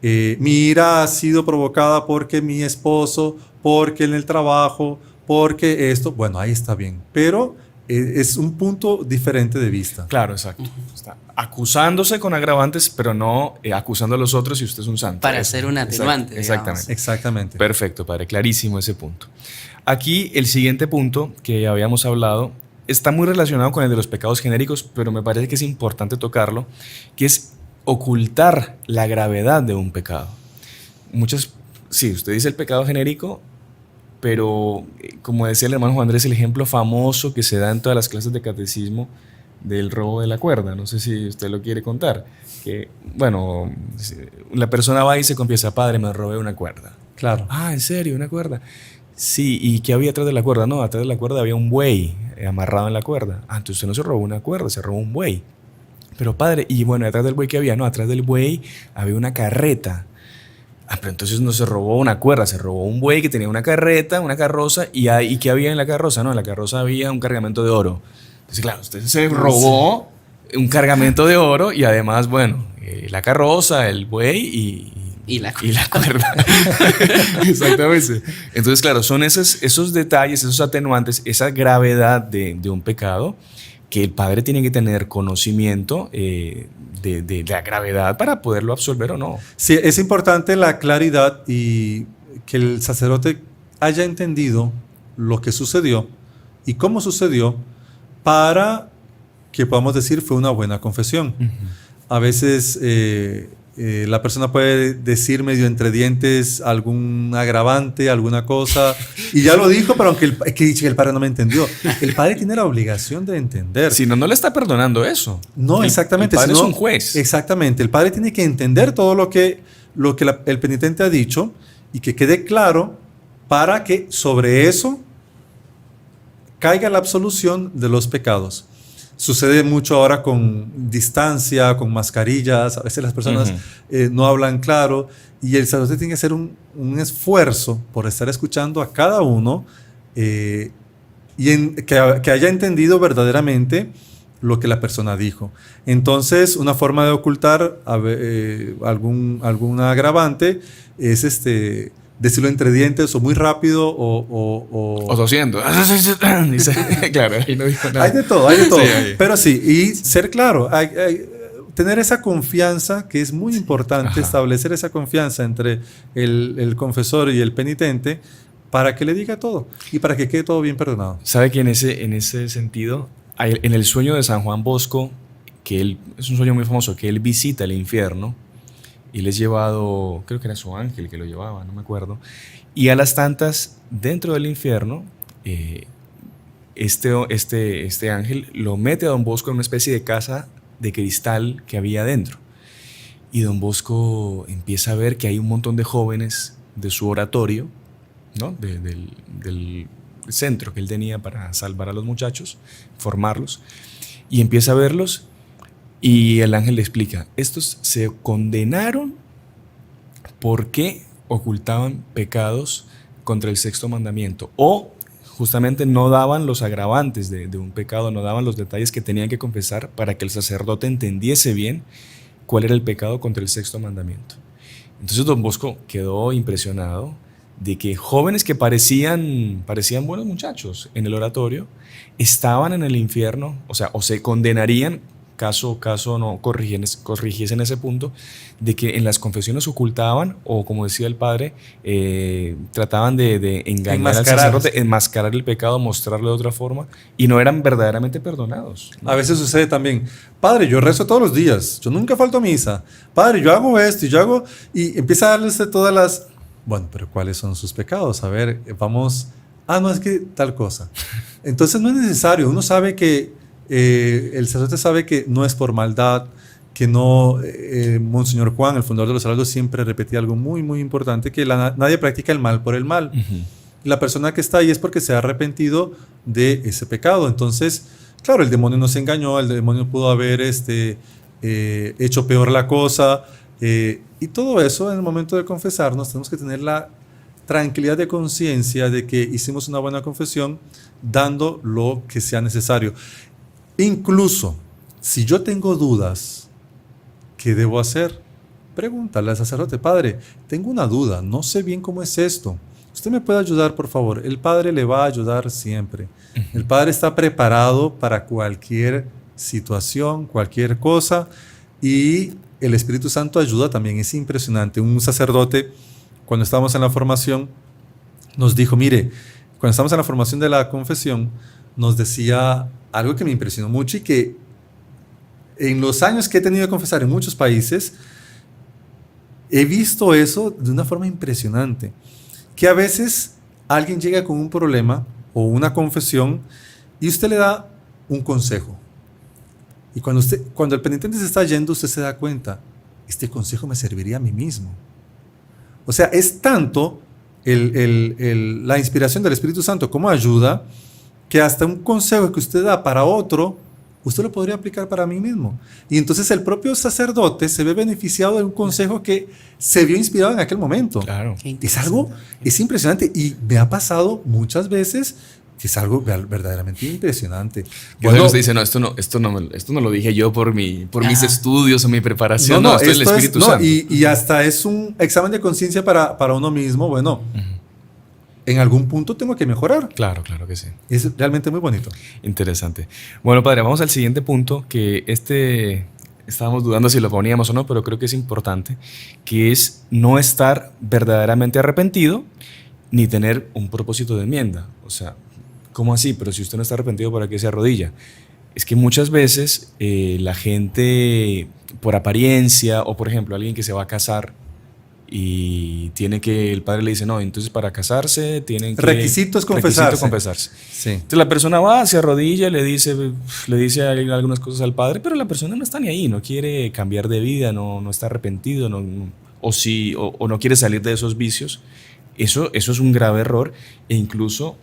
Mi ira ha sido provocada porque mi esposo, porque en el trabajo, porque esto. Bueno, ahí está bien. Pero es un punto diferente de vista. Claro, exacto. Está acusándose con agravantes, pero no acusando a los otros y usted es un santo. Para Eso. hacer un atenuante. Exactamente. Exactamente. Perfecto, padre, clarísimo ese punto. Aquí el siguiente punto que habíamos hablado está muy relacionado con el de los pecados genéricos, pero me parece que es importante tocarlo, que es ocultar la gravedad de un pecado. Sí, usted dice el pecado genérico, pero como decía el hermano Juan Andrés, el ejemplo famoso que se da en todas las clases de catecismo del robo de la cuerda, no sé si usted lo quiere contar, que bueno, la persona va y se confiesa, padre, me robé una cuerda. Claro. Ah, ¿en serio? ¿Una cuerda? Sí, ¿y qué había atrás de la cuerda? No, atrás de la cuerda había un buey amarrado en la cuerda. Ah, entonces usted no se robó una cuerda, se robó un buey. Pero padre, y bueno, atrás del buey, ¿qué había? No, atrás del buey había una carreta. Ah, pero entonces no se robó una cuerda, se robó un buey que tenía una carreta, una carroza, ¿y qué había en la carroza? No, en la carroza había un cargamento de oro. Entonces, claro, usted se robó un cargamento de oro y además, bueno, la carroza, el buey y la cuerda. Exactamente. Entonces, claro, son esos detalles, esos atenuantes, esa gravedad de un pecado que el padre tiene que tener conocimiento de la gravedad para poderlo absolver o no. Sí, es importante la claridad y que el sacerdote haya entendido lo que sucedió y cómo sucedió para que podamos decir fue una buena confesión. Uh-huh. A veces la persona puede decir medio entre dientes algún agravante, alguna cosa, y ya lo dijo, pero aunque el padre no me entendió. El padre tiene la obligación de entender. Si no, no le está perdonando eso. No, exactamente. El padre sino, es un juez. Exactamente. El padre tiene que entender todo lo que el penitente ha dicho y que quede claro para que sobre eso caiga la absolución de los pecados. Sucede mucho ahora con distancia, con mascarillas. A veces las personas no hablan claro y el sacerdote tiene que hacer un esfuerzo por estar escuchando a cada uno y que haya entendido verdaderamente lo que la persona dijo. Entonces, una forma de ocultar algún agravante es decirlo entre dientes o muy rápido o tosiendo. Claro, ahí no dijo nada. Hay de todo. Sí, pero sí, y ser claro, tener esa confianza, que es muy importante. Ajá. Establecer esa confianza entre el confesor y el penitente para que le diga todo y para que quede todo bien perdonado. ¿Sabe que en ese sentido, en el sueño de San Juan Bosco, que es un sueño muy famoso, que él visita el infierno, y le es llevado, creo que era su ángel que lo llevaba, no me acuerdo. Y a las tantas, dentro del infierno, este ángel lo mete a Don Bosco en una especie de casa de cristal que había dentro. Y Don Bosco empieza a ver que hay un montón de jóvenes de su oratorio, ¿no? del centro que él tenía para salvar a los muchachos, formarlos. Y empieza a verlos. Y el ángel le explica, estos se condenaron porque ocultaban pecados contra el sexto mandamiento o justamente no daban los agravantes de un pecado, no daban los detalles que tenían que confesar para que el sacerdote entendiese bien cuál era el pecado contra el sexto mandamiento. Entonces Don Bosco quedó impresionado de que jóvenes que parecían buenos muchachos en el oratorio estaban en el infierno, o se condenarían caso no corrigiesen ese punto, de que en las confesiones ocultaban, o como decía el padre, trataban de engañar al sacerdote, enmascarar el pecado, mostrarlo de otra forma, y no eran verdaderamente perdonados, ¿no? A veces sucede también, padre, yo rezo todos los días, yo nunca falto a misa, padre, yo hago esto, y empieza a darles todas las, bueno, pero ¿cuáles son sus pecados? A ver, vamos, no, es que tal cosa. Entonces no es necesario, uno sabe que el sacerdote sabe que no es por maldad, que no, Monseñor Juan, el fundador de los Heraldos, siempre repetía algo muy, muy importante, que nadie practica el mal por el mal. Uh-huh. La persona que está ahí es porque se ha arrepentido de ese pecado. Entonces, claro, el demonio nos engañó, el demonio pudo haber hecho peor la cosa, y todo eso en el momento de confesarnos tenemos que tener la tranquilidad de conciencia de que hicimos una buena confesión dando lo que sea necesario. Incluso, si yo tengo dudas, ¿qué debo hacer? Pregúntale al sacerdote, padre, tengo una duda, no sé bien cómo es esto. usted me puede ayudar, por favor. El Padre le va a ayudar siempre. El Padre está preparado para cualquier situación, cualquier cosa, y el Espíritu Santo ayuda también. Es impresionante. Un sacerdote, cuando estábamos en la formación, nos dijo, mire, cuando estábamos en la formación de la confesión, nos decía algo que me impresionó mucho y que en los años que he tenido que confesar en muchos países, he visto eso de una forma impresionante. Que a veces alguien llega con un problema o una confesión y usted le da un consejo. Y cuando el penitente se está yendo, usted se da cuenta, este consejo me serviría a mí mismo. O sea, es tanto la inspiración del Espíritu Santo como ayuda, que hasta un consejo que usted da para otro, usted lo podría aplicar para mí mismo. Y entonces el propio sacerdote se ve beneficiado de un consejo que se vio inspirado en aquel momento. Claro. Es impresionante, y me ha pasado muchas veces que es algo verdaderamente impresionante. Bueno, usted dice, no, esto no lo dije yo por mis estudios o mi preparación, esto es el Espíritu Santo. Y hasta es un examen de conciencia para uno mismo. Bueno, en algún punto tengo que mejorar. Claro que sí. Es realmente muy bonito. Interesante. Bueno, padre, vamos al siguiente punto, que estábamos dudando si lo poníamos o no, pero creo que es importante, que es no estar verdaderamente arrepentido ni tener un propósito de enmienda. O sea, ¿cómo así? Pero si usted no está arrepentido, ¿para qué se arrodilla? Es que muchas veces la gente, por apariencia, o por ejemplo, alguien que se va a casar y el padre le dice, no, entonces para casarse tienen que... Requisito es confesarse. Sí. Entonces la persona va, se arrodilla, le dice algunas cosas al padre, pero la persona no está ni ahí, no quiere cambiar de vida, no está arrepentido, o no quiere salir de esos vicios. Eso es un grave error, e incluso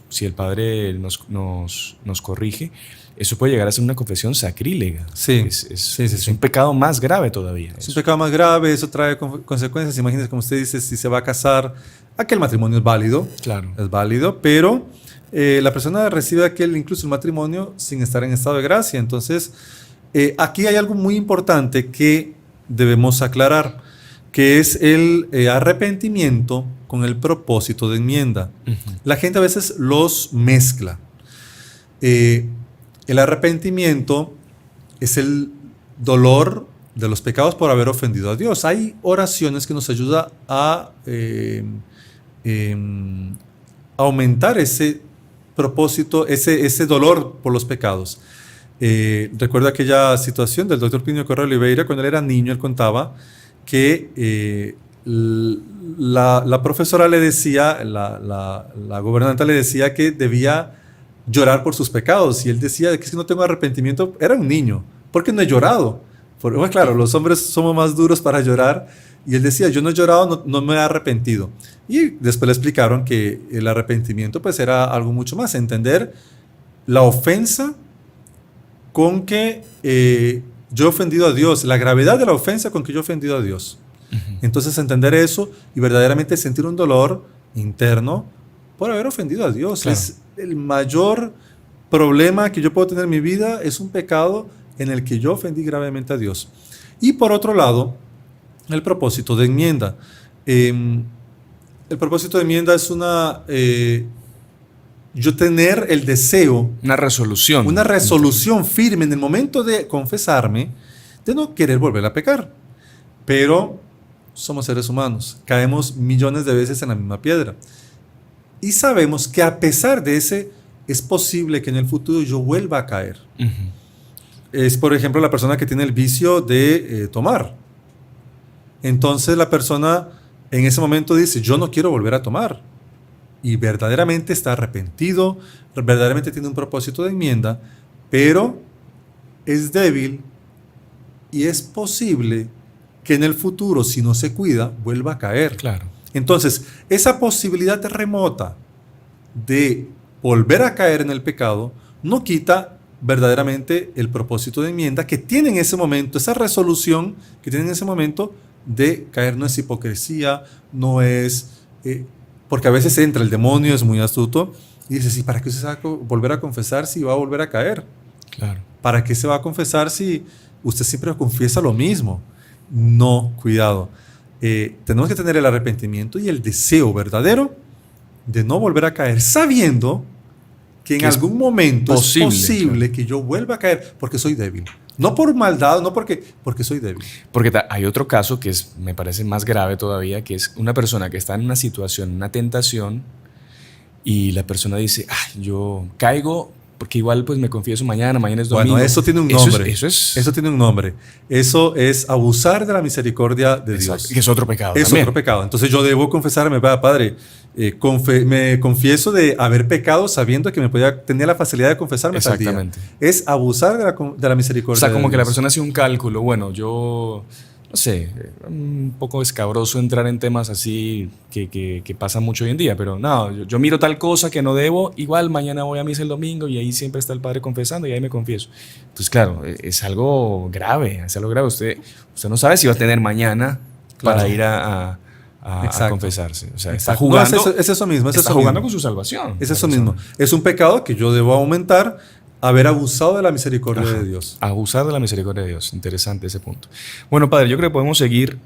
si el padre nos corrige, eso puede llegar a ser una confesión sacrílega. Sí. Es un pecado más grave todavía. Es un pecado más grave, eso trae consecuencias. Imagínese, como usted dice, si se va a casar, aquel matrimonio es válido. Claro. Es válido, pero la persona recibe incluso el matrimonio sin estar en estado de gracia. Entonces, aquí hay algo muy importante que debemos aclarar, que es el arrepentimiento con el propósito de enmienda. La gente a veces los mezcla. El arrepentimiento es el dolor de los pecados por haber ofendido a Dios. Hay oraciones que nos ayudan a aumentar ese propósito, ese dolor por los pecados. Recuerdo aquella situación del doctor Plinio Correa Oliveira. Cuando él era niño, él contaba que la profesora le decía, la gobernanta le decía que debía llorar por sus pecados, y él decía que si no tengo arrepentimiento, era un niño, ¿por qué no he llorado? Porque, bueno, claro, los hombres somos más duros para llorar, y él decía, yo no he llorado, no me he arrepentido. Y después le explicaron que el arrepentimiento pues era algo mucho más, entender la ofensa con que yo he ofendido a Dios, la gravedad de la ofensa con que yo he ofendido a Dios. Entonces entender eso y verdaderamente sentir un dolor interno por haber ofendido a Dios. Claro. Es el mayor problema que yo puedo tener en mi vida, es un pecado en el que yo ofendí gravemente a Dios. Y por otro lado, el propósito de enmienda. El propósito de enmienda es yo tener el deseo, una resolución firme en el momento de confesarme, de no querer volver a pecar. Pero somos seres humanos, caemos millones de veces en la misma piedra. Y sabemos que a pesar de es posible que en el futuro yo vuelva a caer. Es, por ejemplo, la persona que tiene el vicio de tomar. Entonces la persona en ese momento dice, yo no quiero volver a tomar. Y verdaderamente está arrepentido, verdaderamente tiene un propósito de enmienda, pero es débil y es posible que en el futuro, si no se cuida, vuelva a caer. Claro. Entonces, esa posibilidad remota de volver a caer en el pecado no quita verdaderamente el propósito de enmienda que tiene en ese momento, esa resolución que tiene en ese momento de caer. No es hipocresía, no es... porque a veces entra el demonio, es muy astuto, y dice, sí, ¿para qué se va a volver a confesar si va a volver a caer? Claro. ¿Para qué se va a confesar si usted siempre confiesa lo mismo? No, cuidado. tenemos que tener el arrepentimiento y el deseo verdadero de no volver a caer, sabiendo que en algún momento es posible que yo vuelva a caer porque soy débil. No por maldad, no porque soy débil. Porque hay otro caso que me parece más grave todavía, que es una persona que está en una situación, una tentación, y la persona dice, yo caigo porque igual pues me confieso mañana es domingo. Bueno, eso tiene un nombre. Eso tiene un nombre. Eso es abusar de la misericordia de Dios. Que es otro pecado. Es otro pecado. Entonces yo debo confesarme, Padre, me confieso de haber pecado sabiendo que tenía la facilidad de confesarme tal día. Exactamente. Es abusar de la misericordia de Dios. O sea, como que la persona hace un cálculo, bueno, yo, no sé, un poco escabroso entrar en temas así que pasa mucho hoy en día, pero no, yo miro tal cosa que no debo, igual mañana voy a misa el domingo y ahí siempre está el Padre confesando y ahí me confieso. Entonces, claro, es algo grave, Usted no sabe si va a tener mañana para ir a confesarse. O sea, está jugando. No, es eso mismo. Está jugando con su salvación. Es eso mismo. Es un pecado que yo debo aumentar, haber abusado de la misericordia de Dios. Abusar de la misericordia de Dios. Interesante ese punto. Bueno, Padre, yo creo que podemos seguir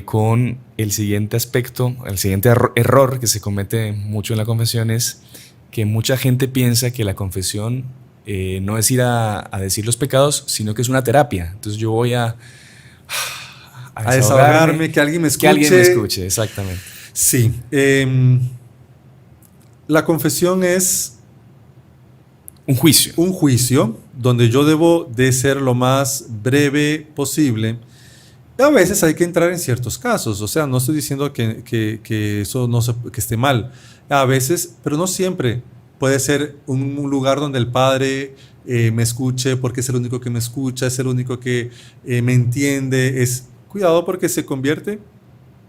con el siguiente aspecto, el siguiente error que se comete mucho en la confesión es que mucha gente piensa que la confesión no es ir a decir los pecados, sino que es una terapia. Entonces yo voy a desahogarme, que alguien me escuche. Que alguien me escuche, exactamente. Sí. La confesión es un juicio. Un juicio donde yo debo de ser lo más breve posible. A veces hay que entrar en ciertos casos. O sea, no estoy diciendo que eso que esté mal. A veces, pero no siempre. Puede ser un lugar donde el Padre me escuche porque es el único que me escucha, es el único que me entiende. Cuidado porque se convierte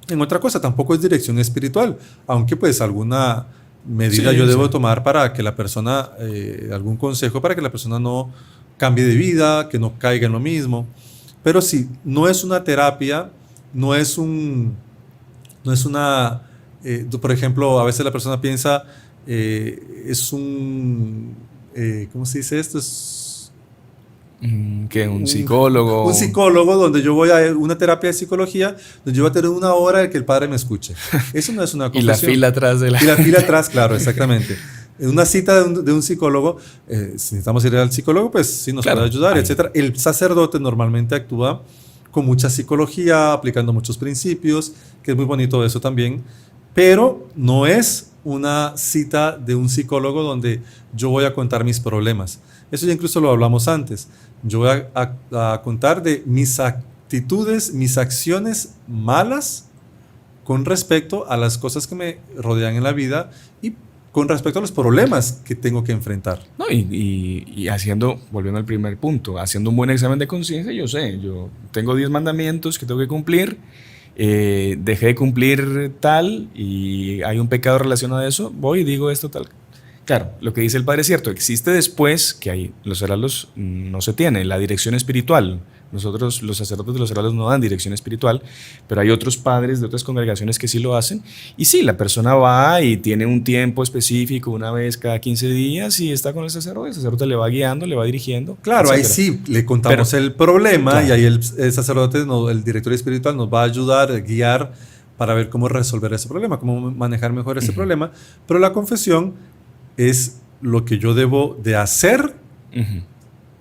en otra cosa. Tampoco es dirección espiritual, aunque pues alguna medida yo debo tomar para que la persona, algún consejo para que la persona no cambie de vida, que no caiga en lo mismo. Pero sí, no es una terapia, no es una, por ejemplo, a veces la persona piensa, es un, ¿cómo se dice esto? Que un psicólogo. Un psicólogo donde yo voy a una terapia de psicología, donde yo voy a tener una hora en que el Padre me escuche. Eso no es una confesión. Y la fila atrás Y la fila atrás, claro, exactamente. En una cita de un psicólogo, si necesitamos ir al psicólogo, pues sí nos puede ayudar, etc. El sacerdote normalmente actúa con mucha psicología, aplicando muchos principios, que es muy bonito eso también, pero no es una cita de un psicólogo donde yo voy a contar mis problemas. Eso ya incluso lo hablamos antes. Yo voy a contar de mis actitudes, mis acciones malas con respecto a las cosas que me rodean en la vida y con respecto a los problemas que tengo que enfrentar. No, y volviendo al primer punto, haciendo un buen examen de conciencia, yo tengo 10 mandamientos que tengo que cumplir, dejé de cumplir tal y hay un pecado relacionado a eso, voy y digo esto tal. Claro, lo que dice el Padre es cierto, existe después que hay, los heraldos no se tiene, la dirección espiritual. Nosotros, los sacerdotes de los heraldos, no dan dirección espiritual, pero hay otros padres de otras congregaciones que sí lo hacen. Y sí, la persona va y tiene un tiempo específico, una vez cada 15 días, y está con el sacerdote le va guiando, le va dirigiendo. Claro, etcétera. Ahí sí le contamos el problema, claro. Y ahí el sacerdote, el director espiritual, nos va a ayudar, a guiar para ver cómo resolver ese problema, cómo manejar mejor ese problema. Pero la confesión es lo que yo debo de hacer.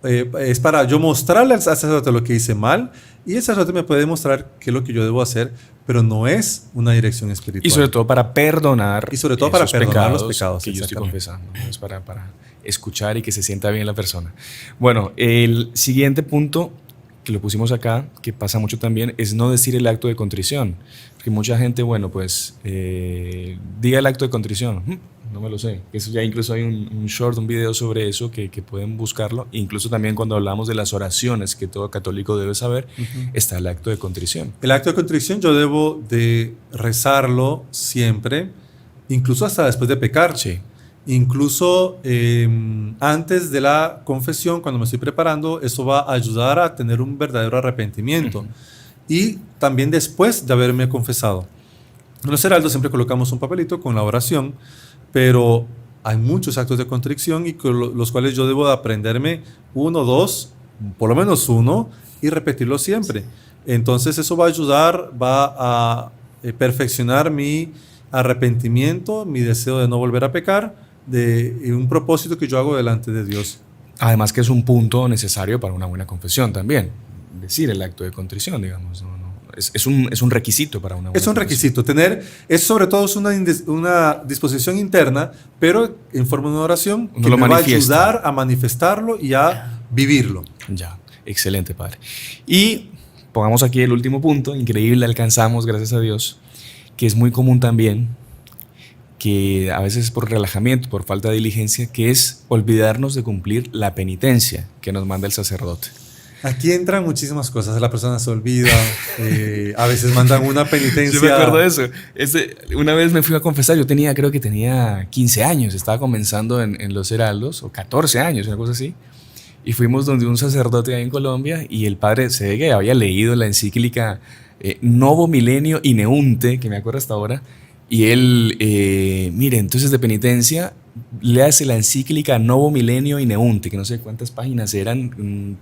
Es para yo mostrarle al sacerdote lo que hice mal y el sacerdote me puede demostrar qué es lo que yo debo hacer, pero no es una dirección espiritual. Y sobre todo para perdonar. Y sobre todo para perdonar los pecados que yo estoy confesando. ¿No? Es para escuchar y que se sienta bien la persona. Bueno, el siguiente punto que lo pusimos acá, que pasa mucho también, es no decir el acto de contrición. Porque mucha gente, diga el acto de contrición. No me lo sé. Eso ya incluso hay un short, un video sobre eso que pueden buscarlo. Incluso también cuando hablamos de las oraciones que todo católico debe saber, está el acto de contrición. El acto de contrición yo debo de rezarlo siempre, incluso hasta después de pecar. Sí. Incluso antes de la confesión, cuando me estoy preparando, eso va a ayudar a tener un verdadero arrepentimiento. Y también después de haberme confesado. En los heraldos siempre colocamos un papelito con la oración, pero hay muchos actos de contrición y con los cuales yo debo de aprenderme 1, 2, por lo menos 1, y repetirlo siempre. entonces eso va a ayudar, va a perfeccionar mi arrepentimiento, mi deseo de no volver a pecar, de un propósito que yo hago delante de Dios. Además que es un punto necesario para una buena confesión también. Decir el acto de contrición, digamos. Es un requisito para una buena confesión. Es un requisito. Es sobre todo una disposición interna, pero en forma de una oración Uno que lo me va a manifiesta. ayudar a manifestarlo y a vivirlo. Ya, excelente, padre. Y pongamos aquí el último punto, increíble, alcanzamos, gracias a Dios, que es muy común también, que a veces por relajamiento, por falta de diligencia, que es olvidarnos de cumplir la penitencia que nos manda el sacerdote. Aquí entran muchísimas cosas. La persona se olvida, a veces mandan una penitencia. Yo me acuerdo de eso. Una vez me fui a confesar, creo que tenía 15 años, estaba comenzando en los Heraldos, o 14 años, una cosa así. Y fuimos donde un sacerdote ahí en Colombia y el padre se ve que había leído la encíclica Novo Milenio Ineunte, que me acuerdo hasta ahora, y él, mire, entonces de penitencia, le hace la encíclica Novo Milenio Ineunte, que no sé cuántas páginas eran.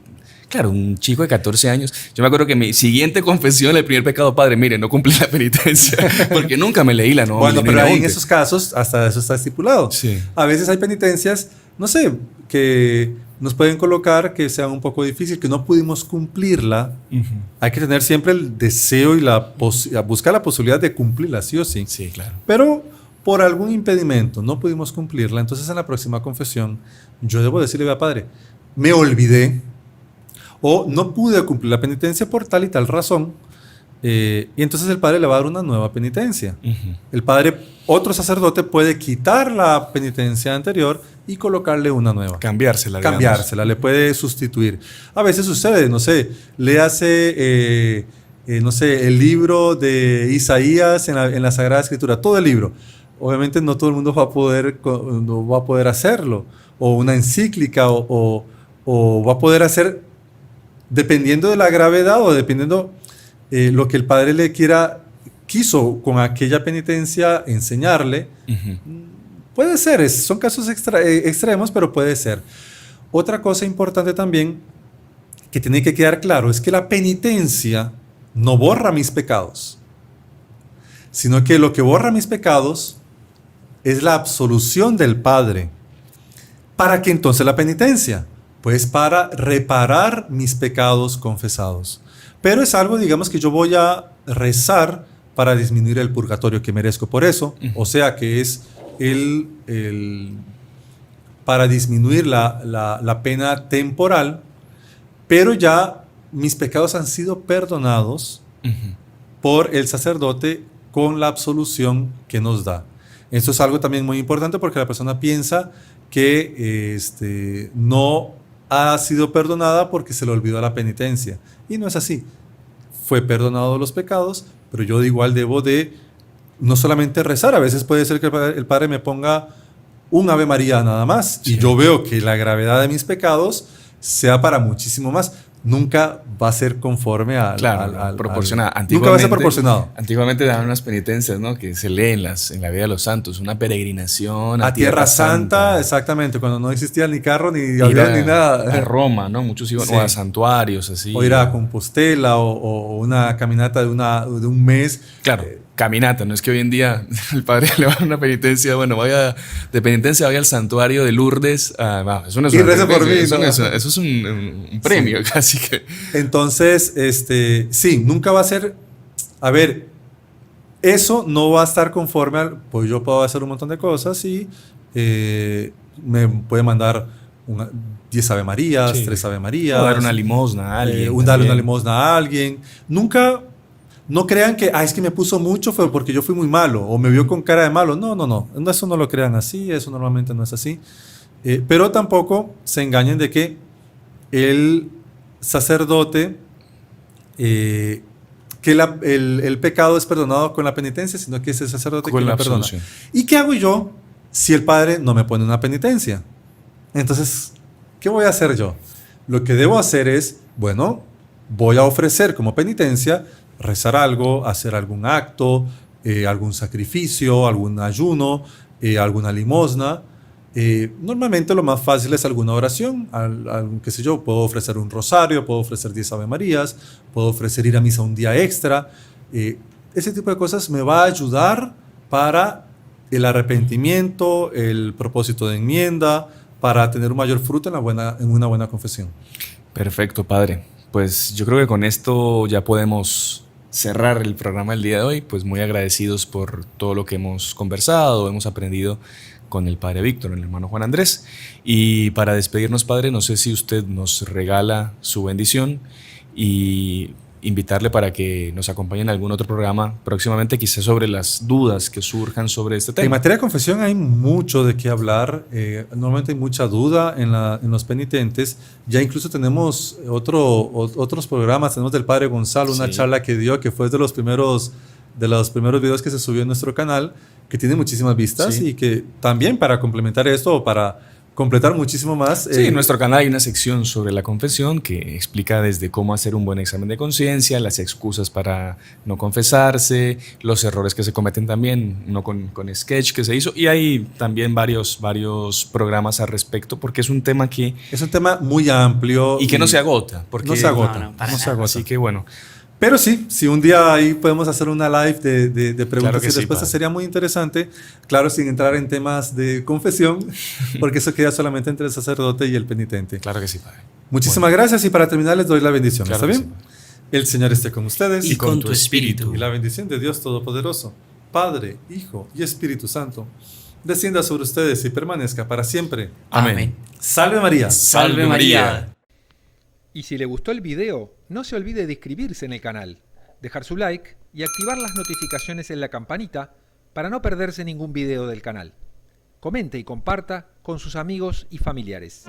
Claro, un chico de 14 años. Yo me acuerdo que mi siguiente confesión, el primer pecado, padre, mire, no cumplí la penitencia, porque nunca me leí la Novo Bueno, Milenio pero ahí en Ineunte. esos casos, hasta eso está estipulado. Sí. A veces hay penitencias, no sé, que nos pueden colocar que sean un poco difícil, que no pudimos cumplirla. Ujú. Hay que tener siempre el deseo y buscar la posibilidad de cumplirla, sí o sí. Sí, claro. Pero por algún impedimento no pudimos cumplirla, entonces en la próxima confesión yo debo decirle, vea, padre, me olvidé o no pude cumplir la penitencia por tal y tal razón, y entonces el padre le va a dar una nueva penitencia. Ujú. El padre, otro sacerdote, puede quitar la penitencia anterior y colocarle una nueva. Cambiársela, digamos. Cambiársela, le puede sustituir. A veces sucede, no sé, le hace, no sé, el libro de Isaías en la Sagrada Escritura, todo el libro. Obviamente no todo el mundo no va a poder hacerlo, o una encíclica, o va a poder hacer, dependiendo de la gravedad o dependiendo lo que el padre quiso con aquella penitencia enseñarle. Ujú. Puede ser, son casos extremos, pero puede ser. Otra cosa importante también que tiene que quedar claro es que la penitencia no borra mis pecados, sino que lo que borra mis pecados es la absolución del Padre. ¿Para qué entonces la penitencia? Pues para reparar mis pecados confesados. Pero es algo, digamos, que yo voy a rezar para disminuir el purgatorio que merezco por eso. O sea que es para disminuir la pena temporal, pero ya mis pecados han sido perdonados Ujú. por el sacerdote con la absolución que nos da. Esto es algo también muy importante porque la persona piensa que no ha sido perdonada porque se le olvidó la penitencia. Y no es así. Fue perdonado los pecados, pero yo igual debo de no solamente rezar. A veces puede ser que el Padre me ponga un Ave María nada más, Sí. y yo veo que la gravedad de mis pecados sea para muchísimo más. Nunca va a ser conforme proporcionada. Nunca va a ser proporcionado. Antiguamente daban unas penitencias, ¿no? Que se leen en la vida de los santos, una peregrinación A Tierra Santa, exactamente, cuando no existía ni carro, ni Ir avión, ni nada. a Roma, ¿no? Muchos iban Sí. o a santuarios, así. O ir a Compostela, o una caminata de un mes. Claro, caminata, no es que hoy en día el padre le va a dar una penitencia, bueno, vaya de penitencia, vaya al santuario de Lourdes, eso no es Y una reza por penitencia, mí, eso, ¿no? eso es un premio, Sí. casi que. Entonces, sí, nunca va a ser. A ver, eso no va a estar conforme pues yo puedo hacer un montón de cosas y me puede mandar 10 Ave Marías, Sí. 3 Ave Marías. O dar una limosna a alguien. Darle también. una limosna a alguien. Nunca. No crean que, es que me puso mucho fue porque yo fui muy malo o me vio con cara de malo. No. Eso no lo crean así, eso normalmente no es así. Pero tampoco se engañen de que el sacerdote, que el pecado es perdonado con la penitencia, sino que es el sacerdote Con quien la lo perdona. absolución. ¿Y qué hago yo si el padre no me pone una penitencia? Entonces, ¿qué voy a hacer yo? Lo que debo hacer es, bueno, voy a ofrecer como penitencia rezar algo, hacer algún acto, algún sacrificio, algún ayuno, alguna limosna, Normalmente lo más fácil es alguna oración, qué sé yo, puedo ofrecer un rosario, puedo ofrecer 10 Ave Marías, puedo ofrecer ir a misa un día extra. Ese tipo de cosas me va a ayudar para el arrepentimiento, el propósito de enmienda, para tener un mayor fruto en una buena confesión. Perfecto, padre. Pues yo creo que con esto ya podemos cerrar el programa del día de hoy, pues muy agradecidos por todo lo que hemos conversado, hemos aprendido con el padre Víctor, el hermano Juan Andrés. Y para despedirnos, padre, no sé si usted nos regala su bendición y invitarle para que nos acompañe en algún otro programa próximamente, quizás sobre las dudas que surjan sobre este tema. En materia de confesión hay mucho de qué hablar. Normalmente hay mucha duda en los penitentes. Ya incluso tenemos otros programas. Tenemos del padre Gonzalo, una charla que dio, que fue de los primeros videos que se subió en nuestro canal, que tiene muchísimas vistas y que también para complementar esto o para completar muchísimo más. Sí, en nuestro canal hay una sección sobre la confesión que explica desde cómo hacer un buen examen de conciencia, las excusas para no confesarse, los errores que se cometen también, uno con sketch que se hizo, y hay también varios programas al respecto, porque es un tema que... Es un tema muy amplio. Y que no se agota. Porque no se agota. No se agota. Así que bueno. Pero sí, si un día ahí podemos hacer una live de preguntas y respuestas, sí, sería muy interesante. Claro, sin entrar en temas de confesión, porque eso queda solamente entre el sacerdote y el penitente. Claro que sí, padre. Muchísimas gracias y para terminar les doy la bendición. Claro ¿Está que bien? El Señor esté con ustedes. Y con tu espíritu. Y la bendición de Dios Todopoderoso, Padre, Hijo y Espíritu Santo, descienda sobre ustedes y permanezca para siempre. Amén. Salve María. Salve María. Y si le gustó el video, no se olvide de inscribirse en el canal, dejar su like y activar las notificaciones en la campanita para no perderse ningún video del canal. Comente y comparta con sus amigos y familiares.